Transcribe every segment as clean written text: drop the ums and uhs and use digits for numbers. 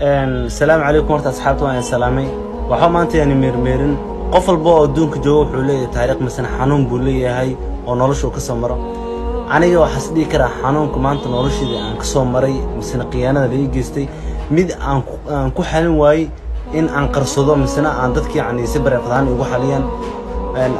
السلام عليكم ورحمة أصحابتي وأنا سلامي waxaa maanta yani meermeerin qof walba oo adduunka jooga wuxuu leeyahay taariikh misan xanuun buu leeyahay oo noloshu ka soo maro aniga waxa isdii kara xanuunka maanta noloshii aan ka soo maray misan qiyaanada la geystay mid aan ku xalin waayay in aan qarsado misan aan dadkii yani si bareefadaan ugu xaliyaan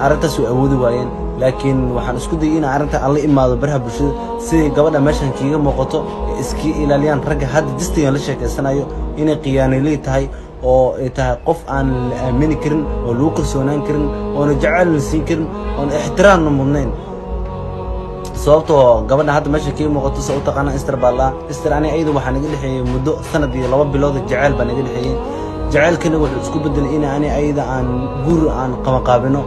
arintaas way awoodi waayeen laakiin waxaan isku dayay in arinta aan la imaado baraha bulshada si gabadha meeshan kiiga muuqato iska ilaaliyaan ragga hadda distiga la sheekeysanayo inay qiyaanilay tahay oo ay tahay qof aan la aamini karin oo lagu kalsoonaan karin oo na jacayl la siin karin oo ixtiraam mudnayn sababtoo gabadha hadda meesha kiiga muuqato soo taqaana Esther Balla Esther ani ayadu waxaan iga dhaxeeyay muddo sanad iyo 2 bilood jacayl baan iga dhaxeeyay jacaylkana wuxuu isku bedelay in ani ayada aan guur aan qabanqaabino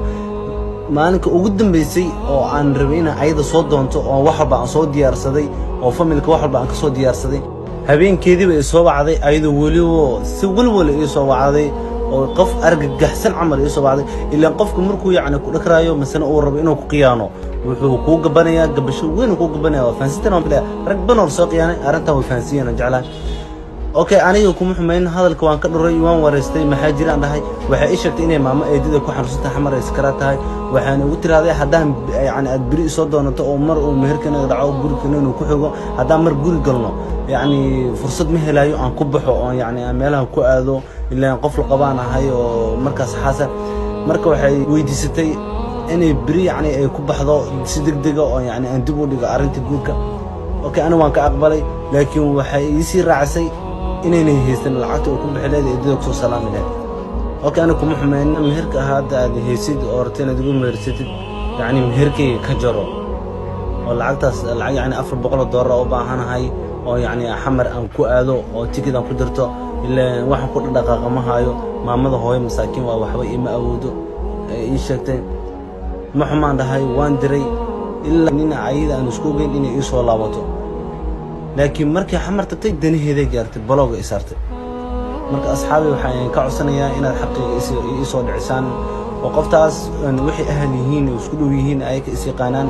maalinka ugu dambeysay oo aan rabay in ayada soo doonto oo wax walba aan soo diyaarsaday oo familka wax walba aan ka soo diyaarsaday habeenkeedii bay soo wacday ayadu waliba si walwal ay soo wacday oo qof argagaxsan camal ay soo wacday ilaa qofku markuu yacni ku dhakraayo masana uu rabo inuu ku qiyaano wuxuu ku gabanayaa gabasho weyn ku gabanayaa faansitan bila rag banor soo qiyaanay arinta way faansiyan jeclaa okay aniga kuma xumeyn hadalka waan ka dhuray waan wareystay maxaa jiraan dhahay waxa ay sheegtay inay maamo eedida ku xanuunsatay xamar ay iskara tahay waxaan ugu tiraaday hadaan yani aad biri soo doonato oo mar uu meherkana dhaco guriga inuu ku xigo hadaan mar guri galno يعني فرصة مهلايو أن كبحو يعني ميلها كؤادو إلا قف القبان هاي ومركز حاسة مركز وحي ويديستي إني بري يعني كبح ضو صدق دقة يعني أندبو دقة أرنت جوكا أوكي أنا وانك أقبلي لكن وحي يصير رعسي إني نهيستن العتو وكبح لادي إدوك سو سلام لها أوكي أنا كم حمين مهرك هذا هيسيد أورتين أدبو مهرسيد يعني مهركي كجرو والعقتاس يعني أفر بقول الدورة وباهنا هاي oo yani xamar aan ku aado oo tikid aan ku dirto ilaa waxaan ku dhaqaaqa ma hayo maamada hooyo masaakiin waa waxba ima awoodo ii sheegtay ma xumaan dhahay waan diray ilaa nina ayida aan isku geyn inay ii soo laabato laakiin markii xamar tagtay danaheeda gaartay balooga isaartay marka asxaabi waxaan ka codsanayaa inaad xaqiiqa ii soo dhicisaan oo qoftaas wixii ahal yihiin isku dhow yihiin ay ka isiqaanaan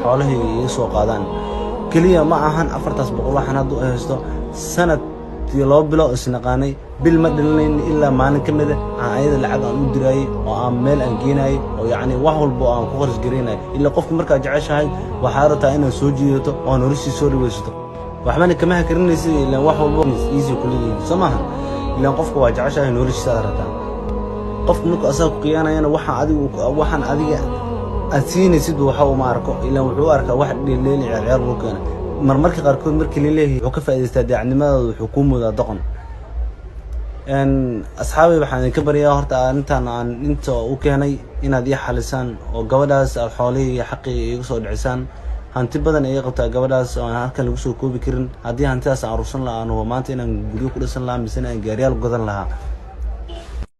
xoolaheeda ii soo qaadaan كلية ما أهان أفرتاس بقول واحد هذا هستو سنة يلو بلا إسنقاني بالمدلين إلا ما نكمل عايد العقد عن مدراي وعمل أنجيناي ويعني وحول بو عن كورس جريناي إلا قف مركز جعش هاي وحارته أنا سوجيته وأنا رشي سوري وسته وحمان كمان كرني سي إلا وحول بو يزي كل سماها إلا قفك وجعش هاي نورش سارته قف مركز أساق قيانا أنا وحن عادي أثيني سيد وحاو ما أركو إلا وحو أركا واحد الليل عيار بوكانا مرمركي قاركون مركي ليليه وكفا يستدعي يعني ما الحكومة ذا دقن ان أصحابي بحاني كبر يا هرتا انت وكاني إنا دي حالسان وقوداس الحولي حقي يقصد عسان هانتي بدن اي قبتا قوداس هالكا لقصو كوبي كرن هادي هانتاس عروسان لها أنه ومانتي إنا نقوليو كلسان لها مسينا جاريال قدن لها